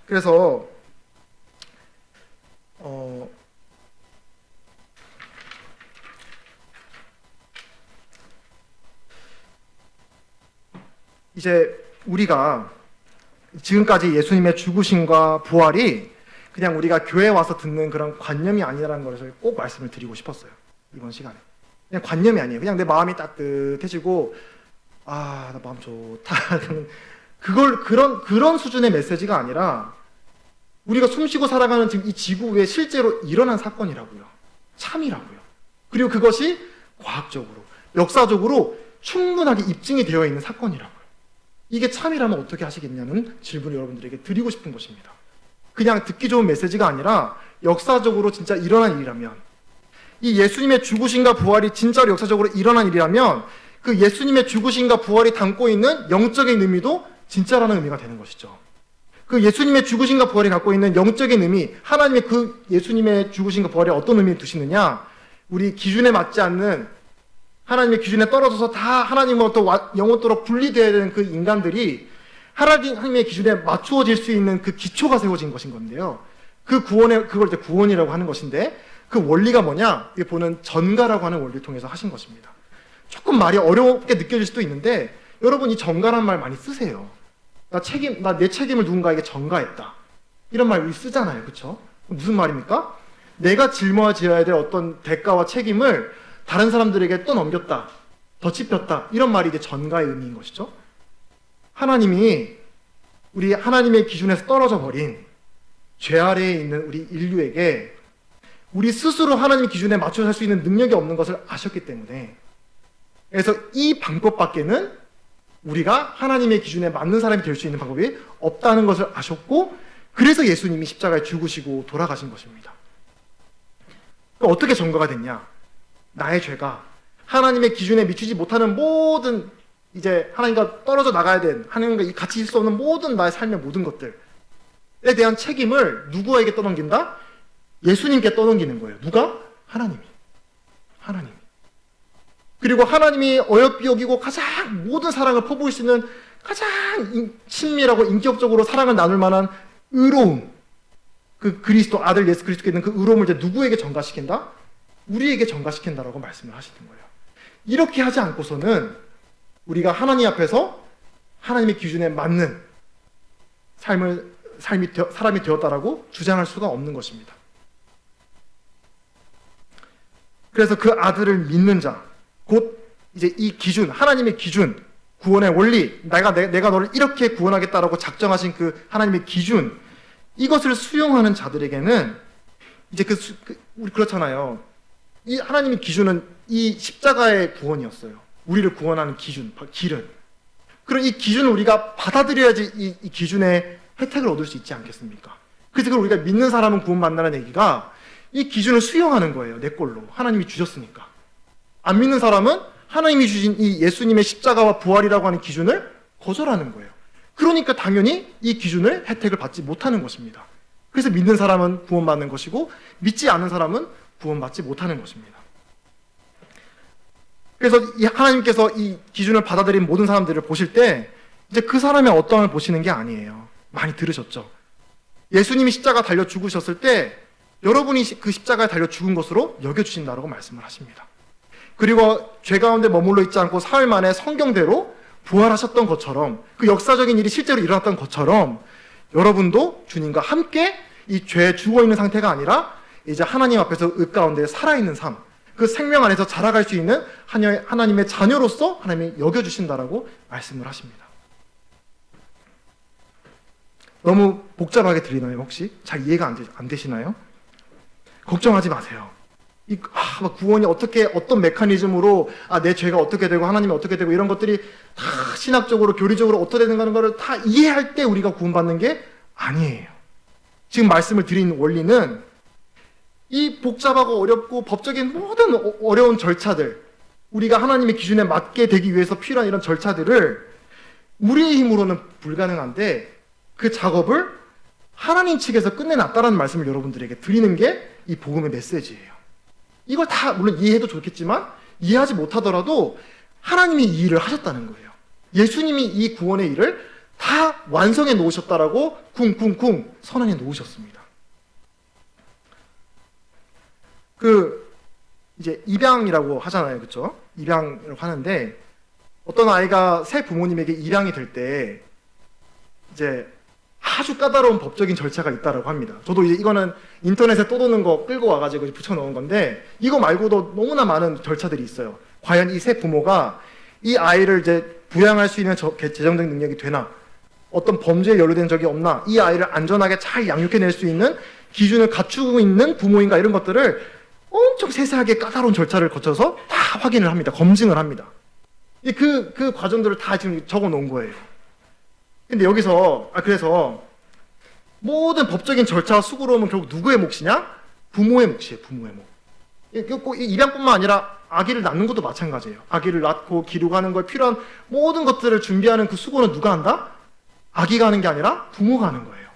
그래서 이제 우리가 지금까지 예수님의 죽으심과 부활이 그냥 우리가 교회에 와서 듣는 그런 관념이 아니라는 것을 꼭 말씀을 드리고 싶었어요. 이번 시간에. 그냥 관념이 아니에요. 그냥 내 마음이 따뜻해지고 나 마음 좋다. 그런 수준의 메시지가 아니라 우리가 숨쉬고 살아가는 지금 이 지구 위에 실제로 일어난 사건이라고요. 참이라고요. 그리고 그것이 과학적으로, 역사적으로 충분하게 입증이 되어 있는 사건이라고요. 이게 참이라면 어떻게 하시겠냐는 질문을 여러분들에게 드리고 싶은 것입니다. 그냥 듣기 좋은 메시지가 아니라 역사적으로 진짜 일어난 일이라면, 이 예수님의 죽으심과 부활이 진짜로 역사적으로 일어난 일이라면 그 예수님의 죽으심과 부활이 담고 있는 영적인 의미도 진짜라는 의미가 되는 것이죠. 그 예수님의 죽으심과 부활이 갖고 있는 영적인 의미, 하나님의 그 예수님의 죽으심과 부활이 어떤 의미를 두시느냐, 우리 기준에 맞지 않는, 하나님의 기준에 떨어져서 다 하나님으로부터 영원토록 분리되어야 되는 그 인간들이 하나님의 기준에 맞추어질 수 있는 그 기초가 세워진 것인 건데요. 그걸 이제 구원이라고 하는 것인데, 그 원리가 뭐냐? 이게 보는 전가라고 하는 원리를 통해서 하신 것입니다. 조금 말이 어렵게 느껴질 수도 있는데 여러분 이 전가란 말 많이 쓰세요. 나 내 책임을 누군가에게 전가했다. 이런 말 우리 쓰잖아요. 그렇죠? 무슨 말입니까? 내가 짊어져야 될 어떤 대가와 책임을 다른 사람들에게 또 넘겼다. 덧입혔다. 이런 말이 이제 전가의 의미인 것이죠. 하나님이 우리 하나님의 기준에서 떨어져 버린 죄 아래에 있는 우리 인류에게 우리 스스로 하나님의 기준에 맞춰 살 수 있는 능력이 없는 것을 아셨기 때문에, 그래서 이 방법밖에는 우리가 하나님의 기준에 맞는 사람이 될 수 있는 방법이 없다는 것을 아셨고, 그래서 예수님이 십자가에 죽으시고 돌아가신 것입니다. 그럼 어떻게 전가가 됐냐? 나의 죄가 하나님의 기준에 미치지 못하는 모든, 이제 하나님과 떨어져 나가야 된, 하나님과 같이 있을 수 없는 모든 나의 삶의 모든 것들에 대한 책임을 누구에게 떠넘긴다? 예수님께 떠넘기는 거예요. 누가? 하나님이. 그리고 하나님이 어여삐 여기고 가장 모든 사랑을 퍼부을 수 있는 가장 친밀하고 인격적으로 사랑을 나눌 만한 의로움, 그 그리스도 아들 예수 그리스도께 있는 그 의로움을 이제 누구에게 전가시킨다? 우리에게 전가시킨다라고 말씀을 하시는 거예요. 이렇게 하지 않고서는 우리가 하나님 앞에서 하나님의 기준에 맞는 사람이 되었다라고 주장할 수가 없는 것입니다. 그래서 그 아들을 믿는 자, 곧 이제 이 기준, 하나님의 기준, 구원의 원리, 내가 너를 이렇게 구원하겠다라고 작정하신 그 하나님의 기준, 이것을 수용하는 자들에게는 이제 우리 그렇잖아요. 이 하나님의 기준은 이 십자가의 구원이었어요. 우리를 구원하는 기준, 길은. 그럼 이 기준을 우리가 받아들여야지 이 기준의 혜택을 얻을 수 있지 않겠습니까? 그래서 그걸 우리가 믿는 사람은 구원받는다는 얘기가 이 기준을 수용하는 거예요. 내 걸로. 하나님이 주셨으니까. 안 믿는 사람은 하나님이 주신 이 예수님의 십자가와 부활이라고 하는 기준을 거절하는 거예요. 그러니까 당연히 이 기준을 혜택을 받지 못하는 것입니다. 그래서 믿는 사람은 구원받는 것이고 믿지 않는 사람은 구원받지 못하는 것입니다. 그래서 하나님께서 이 기준을 받아들인 모든 사람들을 보실 때 이제 그 사람의 어떠함을 보시는 게 아니에요. 많이 들으셨죠? 예수님이 십자가 달려 죽으셨을 때 여러분이 그 십자가에 달려 죽은 것으로 여겨주신다고 말씀을 하십니다. 그리고 죄 가운데 머물러 있지 않고 사흘 만에 성경대로 부활하셨던 것처럼, 그 역사적인 일이 실제로 일어났던 것처럼 여러분도 주님과 함께 이 죄에 죽어있는 상태가 아니라 이제 하나님 앞에서 의 가운데 살아있는 삶, 그 생명 안에서 자라갈 수 있는 하나님의 자녀로서 하나님이 여겨주신다라고 말씀을 하십니다. 너무 복잡하게 들리나요? 혹시? 잘 이해가 안 되시나요? 걱정하지 마세요. 구원이 어떤 메커니즘으로 내 죄가 어떻게 되고 하나님이 어떻게 되고 이런 것들이 다 신학적으로 교리적으로 어떻게 되는 거를 다 이해할 때 우리가 구원받는 게 아니에요. 지금 말씀을 드린 원리는 이 복잡하고 어렵고 법적인 모든 어려운 절차들, 우리가 하나님의 기준에 맞게 되기 위해서 필요한 이런 절차들을 우리의 힘으로는 불가능한데 그 작업을 하나님 측에서 끝내놨다라는 말씀을 여러분들에게 드리는 게 이 복음의 메시지예요. 이걸 다 물론 이해해도 좋겠지만 이해하지 못하더라도 하나님이 이 일을 하셨다는 거예요. 예수님이 이 구원의 일을 다 완성해 놓으셨다라고 쿵쿵쿵 선언해 놓으셨습니다. 이제 입양이라고 하잖아요. 그렇죠? 입양을 하는데 어떤 아이가 새 부모님에게 입양이 될 때 이제 아주 까다로운 법적인 절차가 있다고 합니다. 저도 이제 이거는 인터넷에 떠도는 거 끌고 와가지고 붙여놓은 건데 이거 말고도 너무나 많은 절차들이 있어요. 과연 이 새 부모가 이 아이를 이제 부양할 수 있는 재정적 능력이 되나, 어떤 범죄에 연루된 적이 없나, 이 아이를 안전하게 잘 양육해낼 수 있는 기준을 갖추고 있는 부모인가, 이런 것들을 엄청 세세하게 까다로운 절차를 거쳐서 다 확인을 합니다. 검증을 합니다. 그 과정들을 다 지금 적어 놓은 거예요. 근데 여기서 그래서 모든 법적인 절차와 수고로움은 결국 누구의 몫이냐? 부모의 몫이에요. 부모의 몫. 꼭 입양뿐만 아니라 아기를 낳는 것도 마찬가지예요. 아기를 낳고 기르고하는 걸 필요한 모든 것들을 준비하는 그 수고는 누가 한다? 아기가 하는 게 아니라 부모가 하는 거예요.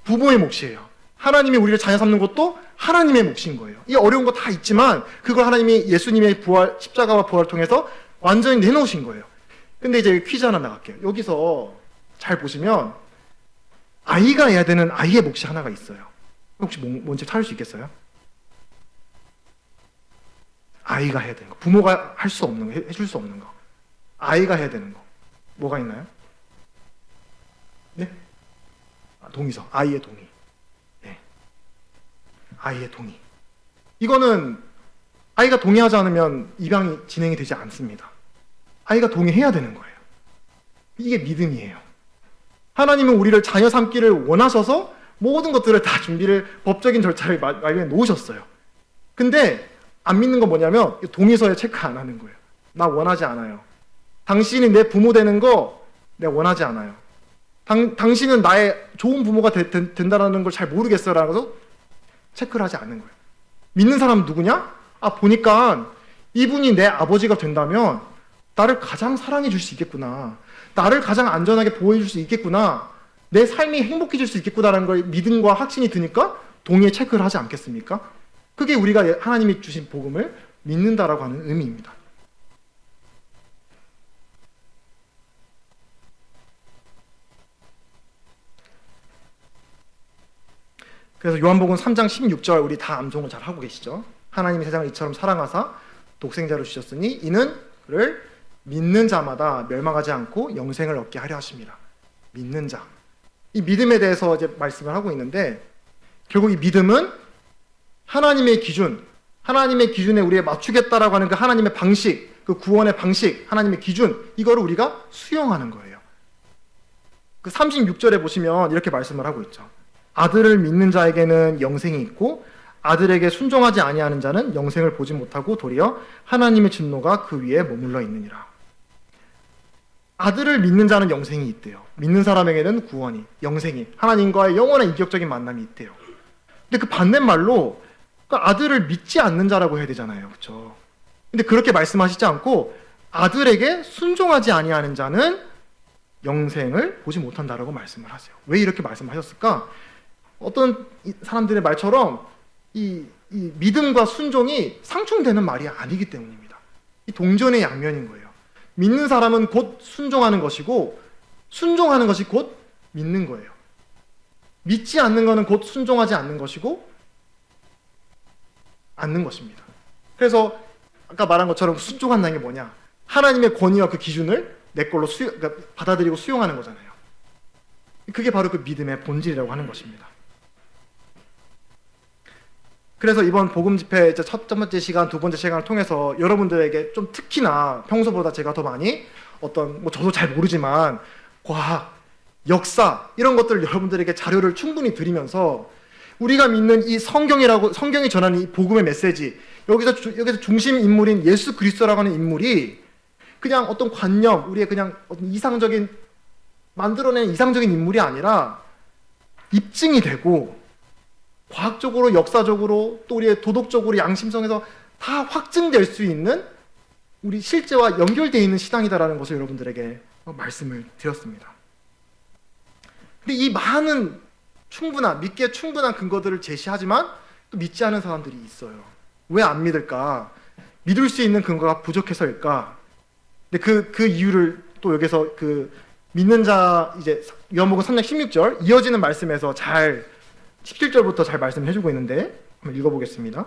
부모의 몫이에요. 하나님이 우리를 자녀 삼는 것도 하나님의 몫인 거예요. 이 어려운 거 다 있지만 그걸 하나님이 예수님의 부활, 십자가와 부활을 통해서 완전히 내놓으신 거예요. 근데 이제 퀴즈 하나 나갈게요. 여기서 잘 보시면 아이가 해야 되는 아이의 몫이 하나가 있어요. 혹시 뭔지 찾을 수 있겠어요? 아이가 해야 되는 거. 부모가 할 수 없는 거, 해줄 수 없는 거. 아이가 해야 되는 거. 뭐가 있나요? 네? 동의서. 아이의 동의. 네. 아이의 동의. 이거는 아이가 동의하지 않으면 입양이 진행이 되지 않습니다. 아이가 동의해야 되는 거예요. 이게 믿음이에요. 하나님은 우리를 자녀 삼기를 원하셔서 모든 것들을 다 준비를, 법적인 절차를 마련해 놓으셨어요. 근데 안 믿는 건 뭐냐면 동의서에 체크 안 하는 거예요. 나 원하지 않아요. 당신이 내 부모 되는 거 내가 원하지 않아요. 당신은 나의 좋은 부모가 된다는 걸 잘 모르겠어요 라고 체크를 하지 않는 거예요. 믿는 사람은 누구냐? 보니까 이분이 내 아버지가 된다면 나를 가장 사랑해 줄 수 있겠구나. 나를 가장 안전하게 보호해 줄 수 있겠구나. 내 삶이 행복해질 수 있겠구나라는 걸 믿음과 확신이 드니까 동의에 체크를 하지 않겠습니까? 그게 우리가 하나님이 주신 복음을 믿는다라고 하는 의미입니다. 그래서 요한복음 3장 16절 우리 다 암송을 잘 하고 계시죠? 하나님이 세상을 이처럼 사랑하사 독생자를 주셨으니 이는 그를 믿는 자마다 멸망하지 않고 영생을 얻게 하려 하심이라. 믿는 자. 이 믿음에 대해서 이제 말씀을 하고 있는데 결국 이 믿음은 하나님의 기준, 하나님의 기준에 우리에 맞추겠다라고 하는 그 하나님의 방식, 그 구원의 방식, 하나님의 기준, 이거를 우리가 수용하는 거예요. 그 36절에 보시면 이렇게 말씀을 하고 있죠. 아들을 믿는 자에게는 영생이 있고 아들에게 순종하지 아니하는 자는 영생을 보지 못하고 도리어 하나님의 진노가 그 위에 머물러 있느니라. 아들을 믿는 자는 영생이 있대요. 믿는 사람에게는 구원이, 영생이, 하나님과의 영원한 인격적인 만남이 있대요. 근데 그 반대말로 그 아들을 믿지 않는 자라고 해야 되잖아요. 그렇죠? 근데 그렇게 말씀하시지 않고 아들에게 순종하지 아니하는 자는 영생을 보지 못한다라고 말씀을 하세요. 왜 이렇게 말씀하셨을까? 어떤 사람들의 말처럼 이 믿음과 순종이 상충되는 말이 아니기 때문입니다. 이 동전의 양면인 거예요. 믿는 사람은 곧 순종하는 것이고 순종하는 것이 곧 믿는 거예요. 믿지 않는 것은 곧 순종하지 않는 것이고 않는 것입니다. 그래서 아까 말한 것처럼 순종한다는 게 뭐냐? 하나님의 권위와 그 기준을 내 걸로 그러니까 받아들이고 수용하는 거잖아요. 그게 바로 그 믿음의 본질이라고 하는 것입니다. 그래서 이번 복음 집회 첫 번째 시간, 두 번째 시간을 통해서 여러분들에게 좀 특히나 평소보다 제가 더 많이 어떤 저도 잘 모르지만 과학, 역사 이런 것들을 여러분들에게 자료를 충분히 드리면서 우리가 믿는 이 성경이 전하는 이 복음의 메시지, 여기서 중심 인물인 예수 그리스도라고 하는 인물이 그냥 어떤 관념, 우리의 그냥 어떤 만들어낸 이상적인 인물이 아니라 입증이 되고 과학적으로, 역사적으로, 또 우리의 도덕적으로, 양심성에서 다 확증될 수 있는 우리 실제와 연결되어 있는 신앙이다라는 것을 여러분들에게 말씀을 드렸습니다. 근데 이 많은 믿기에 충분한 근거들을 제시하지만 또 믿지 않은 사람들이 있어요. 왜 안 믿을까? 믿을 수 있는 근거가 부족해서일까? 근데 그 이유를 또 여기서 믿는 자, 이제 요한복음 3장 16절 이어지는 말씀에서 17절부터 잘 말씀을 해주고 있는데 한번 읽어보겠습니다.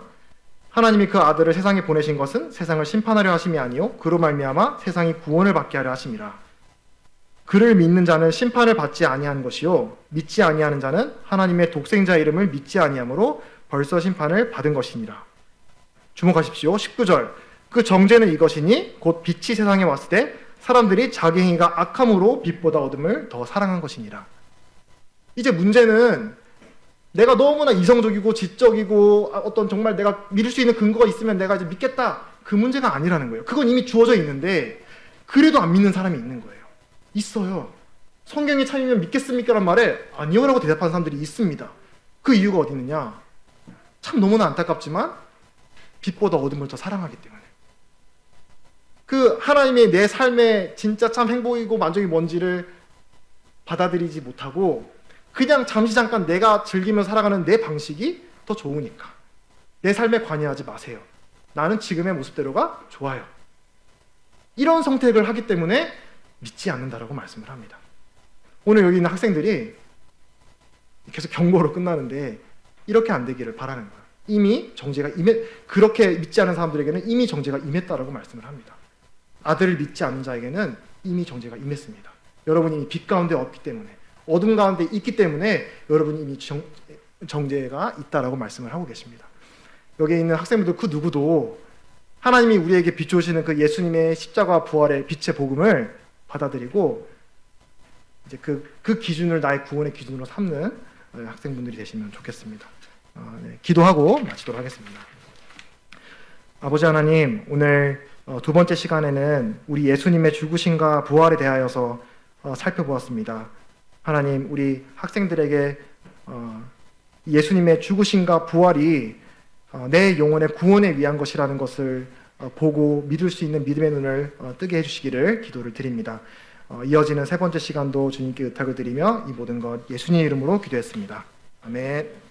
하나님이 그 아들을 세상에 보내신 것은 세상을 심판하려 하심이 아니요 그로 말미암아 세상이 구원을 받게 하려 하심이라. 그를 믿는 자는 심판을 받지 아니하는 것이요 믿지 아니하는 자는 하나님의 독생자 이름을 믿지 아니하므로 벌써 심판을 받은 것이니라. 주목하십시오. 19절 그 정죄는 이것이니 곧 빛이 세상에 왔을 때 사람들이 자기 행위가 악함으로 빛보다 어둠을 더 사랑한 것이니라. 이제 문제는 내가 너무나 이성적이고 지적이고 어떤 정말 내가 믿을 수 있는 근거가 있으면 내가 이제 믿겠다, 그 문제가 아니라는 거예요. 그건 이미 주어져 있는데 그래도 안 믿는 사람이 있는 거예요. 있어요. 성경이 참이면 믿겠습니까? 라는 말에 아니요 라고 대답하는 사람들이 있습니다. 그 이유가 어디 있느냐? 참 너무나 안타깝지만 빛보다 어둠을 더 사랑하기 때문에. 그 하나님의 내 삶에 진짜 참 행복이고 만족이 뭔지를 받아들이지 못하고 그냥 잠깐 내가 즐기며 살아가는 내 방식이 더 좋으니까 내 삶에 관여하지 마세요. 나는 지금의 모습대로가 좋아요. 이런 선택을 하기 때문에 믿지 않는다라고 말씀을 합니다. 오늘 여기 있는 학생들이 계속 경고로 끝나는데 이렇게 안 되기를 바라는 거예요. 이미 정죄가 그렇게 믿지 않은 사람들에게는 이미 정죄가 임했다라고 말씀을 합니다. 아들을 믿지 않는 자에게는 이미 정죄가 임했습니다. 여러분이 이미 빛 가운데 없기 때문에, 어둠 가운데 있기 때문에 여러분이 이미 정죄가 있다라고 말씀을 하고 계십니다. 여기에 있는 학생분들 그 누구도 하나님이 우리에게 비추시는 그 예수님의 십자가 부활의 빛의 복음을 받아들이고 이제 그 기준을 나의 구원의 기준으로 삼는 학생분들이 되시면 좋겠습니다. 네, 기도하고 마치도록 하겠습니다. 아버지 하나님, 오늘 두 번째 시간에는 우리 예수님의 죽으심과 부활에 대하여서 살펴보았습니다. 하나님, 우리 학생들에게 예수님의 죽으심과 부활이 내 영혼의 구원에 위한 것이라는 것을 보고 믿을 수 있는 믿음의 눈을 뜨게 해주시기를 기도를 드립니다. 이어지는 세 번째 시간도 주님께 의탁을 드리며 이 모든 것 예수님의 이름으로 기도했습니다. 아멘.